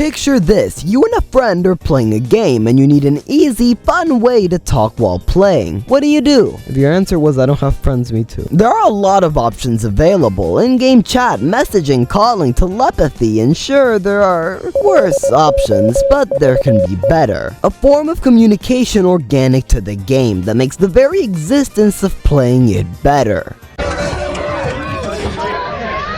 Picture this, you and a friend are playing a game and you need an easy, fun way to talk while playing. What do? If your answer was I don't have friends, me too. There are a lot of options available: in-game chat, messaging, calling, telepathy, and sure, there are worse options, but there can be better. A form of communication organic to the game that makes the very existence of playing it better.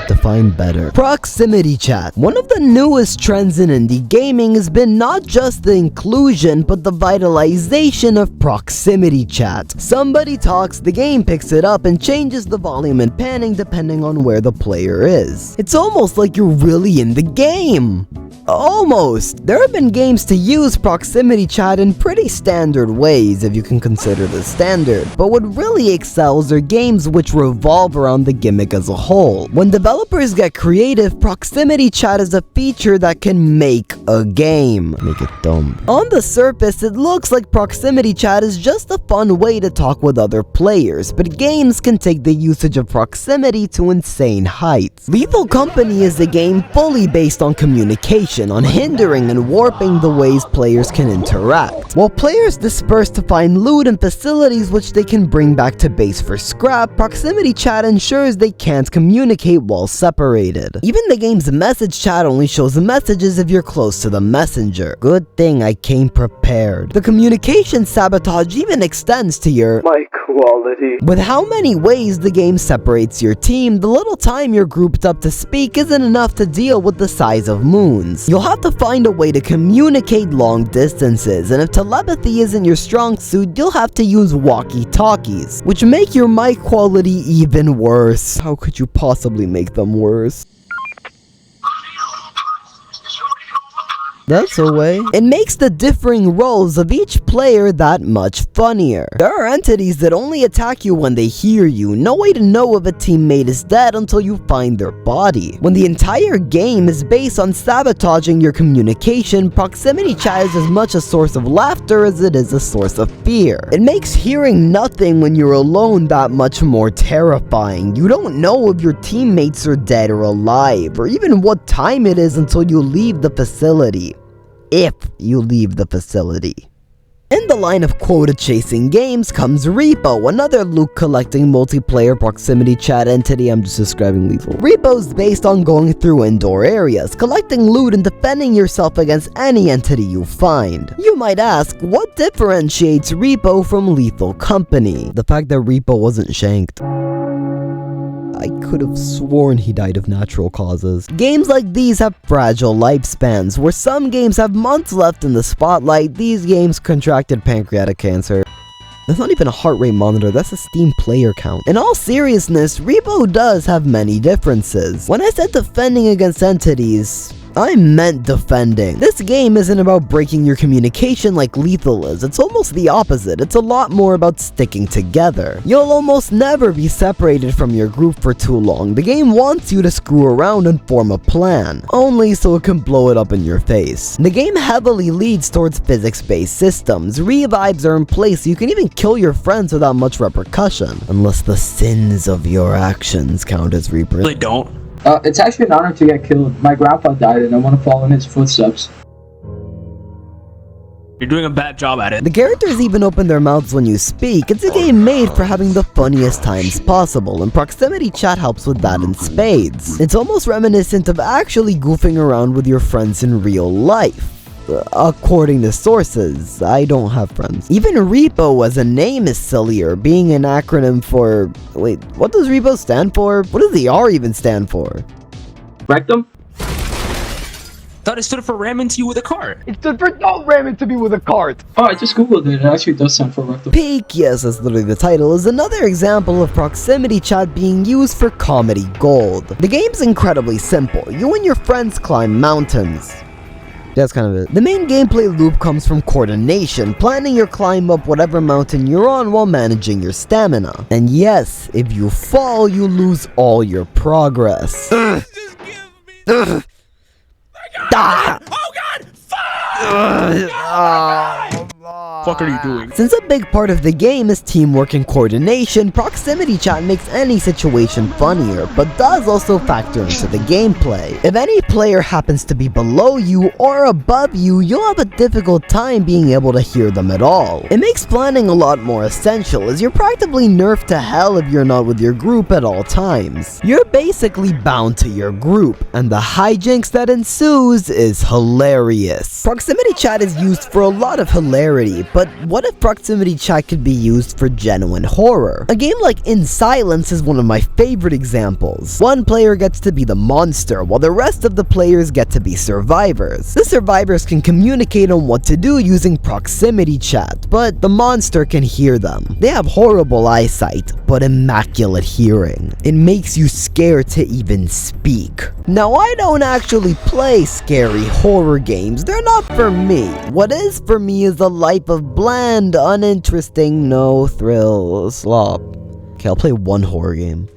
Define better. Proximity chat. One of the newest trends in indie gaming has been not just the inclusion, but the vitalization of proximity chat. Somebody talks, the game picks it up and changes the volume and panning depending on where the player is. It's almost like you're really in the game. Almost. There have been games to use proximity chat in pretty standard ways, if you can consider this standard, but what really excels are games which revolve around the gimmick as a whole. When developers get creative, proximity chat is a feature that can make a game. Make it dumb. On the surface, it looks like proximity chat is just a fun way to talk with other players, but games can take the usage of proximity to insane heights. Lethal Company is a game fully based on communication, on hindering and warping the ways players can interact. While players disperse to find loot and facilities which they can bring back to base for scrap, proximity chat ensures they can't communicate while separated. Even the game's message chat only shows messages if you're close to the messenger. Good thing I came prepared. The communication sabotage even extends to your mic quality. With how many ways the game separates your team, the little time you're grouped up to speak isn't enough to deal with the size of moons. You'll have to find a way to communicate long distances, and if telepathy isn't your strong suit, you'll have to use walkie-talkies, which make your mic quality even worse. How could you possibly make them worse? That's a way. It makes the differing roles of each player that much funnier. There are entities that only attack you when they hear you. No way to know if a teammate is dead until you find their body. When the entire game is based on sabotaging your communication, proximity chat is as much a source of laughter as it is a source of fear. It makes hearing nothing when you're alone that much more terrifying. You don't know if your teammates are dead or alive, or even what time it is until you leave the facility. If you leave the facility. In the line of quota-chasing games comes R.E.P.O, another loot-collecting multiplayer proximity chat entity. I'm just describing lethal. R.E.P.O's based on going through indoor areas, collecting loot and defending yourself against any entity you find. You might ask, what differentiates R.E.P.O from Lethal Company? The fact that R.E.P.O wasn't shanked. I could have sworn he died of natural causes. Games like these have fragile lifespans. Where some games have months left in the spotlight, these games contracted pancreatic cancer. That's not even a heart rate monitor, that's a Steam player count. In all seriousness, R.E.P.O does have many differences. When I said defending against entities, I meant defending. This game isn't about breaking your communication like Lethal is. It's almost the opposite. It's a lot more about sticking together. You'll almost never be separated from your group for too long. The game wants you to screw around and form a plan, only so it can blow it up in your face. The game heavily leads towards physics-based systems. Revives are in place so you can even kill your friends without much repercussion, unless the sins of your actions count as reapers. They don't. It's actually an honor to get killed. My grandpa died and I want to follow in his footsteps. You're doing a bad job at it. The characters even open their mouths when you speak. It's a game made for having the funniest times possible, and proximity chat helps with that in spades. It's almost reminiscent of actually goofing around with your friends in real life. According to sources, I don't have friends. Even R.E.P.O as a name is sillier, being an acronym for... Wait, what does R.E.P.O stand for? What does the R even stand for? Rectum? Thought it stood for ram into you with a cart. It stood for don't ram into me with a cart! Oh, I just googled it. It actually does stand for rectum. Peak, yes, that's literally the title, is another example of proximity chat being used for comedy gold. The game's incredibly simple. You and your friends climb mountains. That's kind of it. The main gameplay loop comes from coordination, planning your climb up whatever mountain you're on while managing your stamina. And yes, if you fall, you lose all your progress. Just give me... Oh god! Oh god! Fuck! Oh, fuck are you doing? Since a big part of the game is teamwork and coordination, proximity chat makes any situation funnier, but does also factor into the gameplay. If any player happens to be below you or above you, you'll have a difficult time being able to hear them at all. It makes planning a lot more essential, as you're practically nerfed to hell if you're not with your group at all times. You're basically bound to your group, and the hijinks that ensues is hilarious. Proximity chat is used for a lot of hilarity, but what if proximity chat could be used for genuine horror? A game like In Silence is one of my favorite examples. One player gets to be the monster, while the rest of the players get to be survivors. The survivors can communicate on what to do using proximity chat, but the monster can hear them. They have horrible eyesight, but immaculate hearing. It makes you scared to even speak. Now, I don't actually play scary horror games. They're not for me. What is for me is a life of bland, uninteresting, no thrill slop. Okay, I'll play one horror game.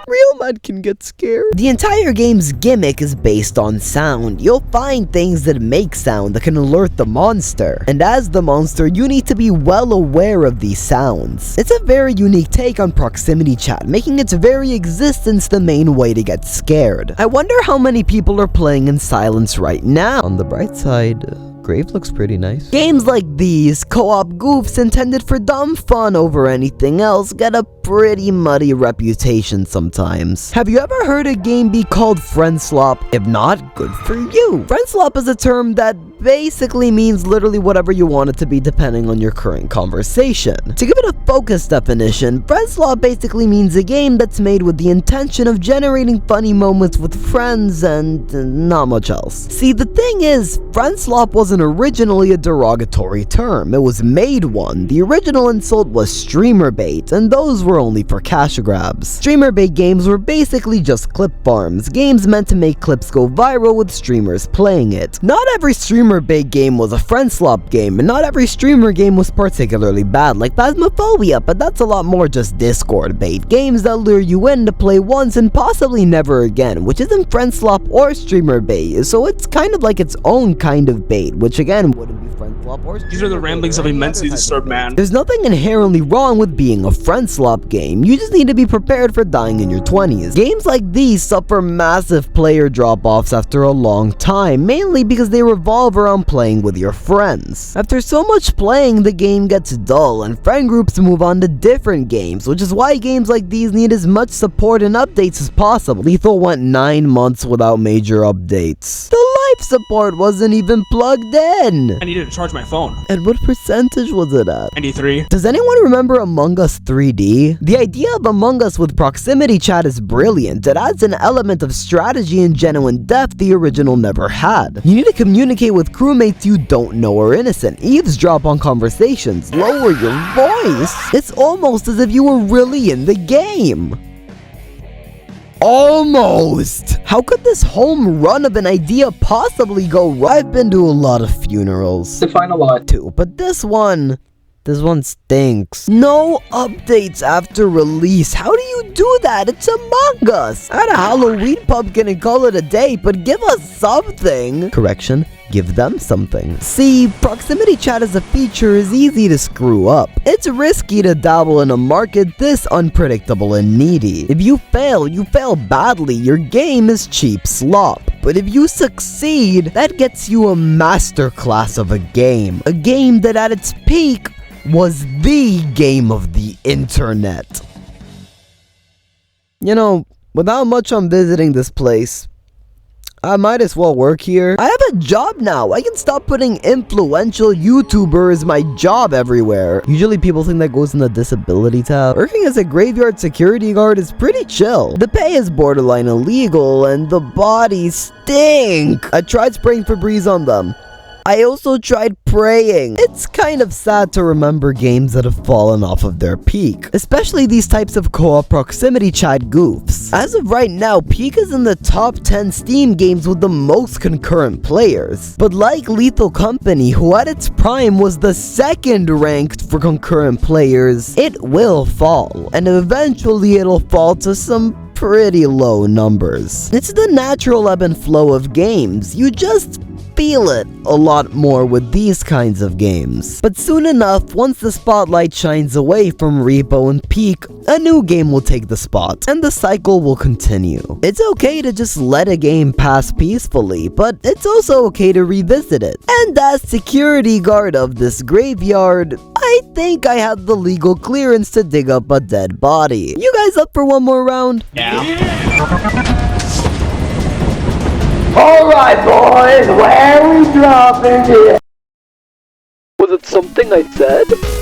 Real men can get scared. The entire game's gimmick is based on sound. You'll find things that make sound that can alert the monster. And as the monster, you need to be well aware of these sounds. It's a very unique take on proximity chat, making its very existence the main way to get scared. I wonder how many people are playing In Silence right now. On the bright side, Grave looks pretty nice. Games like these, co-op goofs intended for dumb fun over anything else, get a pretty muddy reputation sometimes. Have you ever heard a game be called Friendslop? If not, good for you. Friendslop is a term that basically means literally whatever you want it to be depending on your current conversation. To give it a focused definition, Friendslop basically means a game that's made with the intention of generating funny moments with friends and not much else. See, the thing is, Friendslop wasn't originally a derogatory term, it was made one. The original insult was streamer bait, and those were only for cash grabs. Streamer bait games were basically just clip farms, games meant to make clips go viral with streamers playing it. Not every streamer bait game was a Friendslop game, and not every streamer game was particularly bad, like Phasmophobia, but that's a lot more just Discord bait, games that lure you in to play once and possibly never again, which isn't Friendslop or streamer bait, so it's kind of like its own kind of bait, which again wouldn't be Friendslop or streamer. These are the ramblings of a mentally disturbed man. There's nothing inherently wrong with being a Friendslop game, you just need to be prepared for dying in your 20s. Games like these suffer massive player drop-offs after a long time, mainly because they revolve around playing with your friends. After so much playing, the game gets dull, and friend groups move on to different games, which is why games like these need as much support and updates as possible. Lethal went 9 months without major updates. The life support wasn't even plugged in. I needed to charge my phone. And what percentage was it at? 93. Does anyone remember Among Us 3D? The idea of Among Us with proximity chat is brilliant. It adds an element of strategy and genuine depth the original never had. You need to communicate with crewmates you don't know are innocent, eavesdrop on conversations, lower your voice. It's almost as if you were really in the game. Almost! How could this home run of an idea possibly go wrong? I've been to a lot of funerals. Define a lot. Too, but this one stinks. No updates after release. How do you do that? It's Among Us. Add a Halloween pumpkin and call it a day, but give us something. Correction, give them something. See, proximity chat as a feature is easy to screw up. It's risky to dabble in a market this unpredictable and needy. If you fail badly, your game is cheap slop. But if you succeed, that gets you a masterclass of a game. A game that at its peak was the game of the internet. You know, without much on visiting this place, I might as well work here. I have a job now. I can stop putting influential YouTuber as my job everywhere. Usually people think that goes in the disability tab. Working as a graveyard security guard is pretty chill. The pay is borderline illegal and the bodies stink. I tried spraying Febreze on them. I also tried praying. It's kind of sad to remember games that have fallen off of their peak, especially these types of co-op proximity chat goofs. As of right now, Peak is in the top 10 Steam games with the most concurrent players. But like Lethal Company, who at its prime was the second ranked for concurrent players, it will fall, and eventually it'll fall to some pretty low numbers. It's the natural ebb and flow of games. You just feel it a lot more with these kinds of games. But soon enough, once the spotlight shines away from R.E.P.O and Peak, a new game will take the spot, and the cycle will continue. It's okay to just let a game pass peacefully, but it's also okay to revisit it. And as security guard of this graveyard, I think I have the legal clearance to dig up a dead body. You guys up for one more round? Alright, boys, where we dropping it? Was it something I said?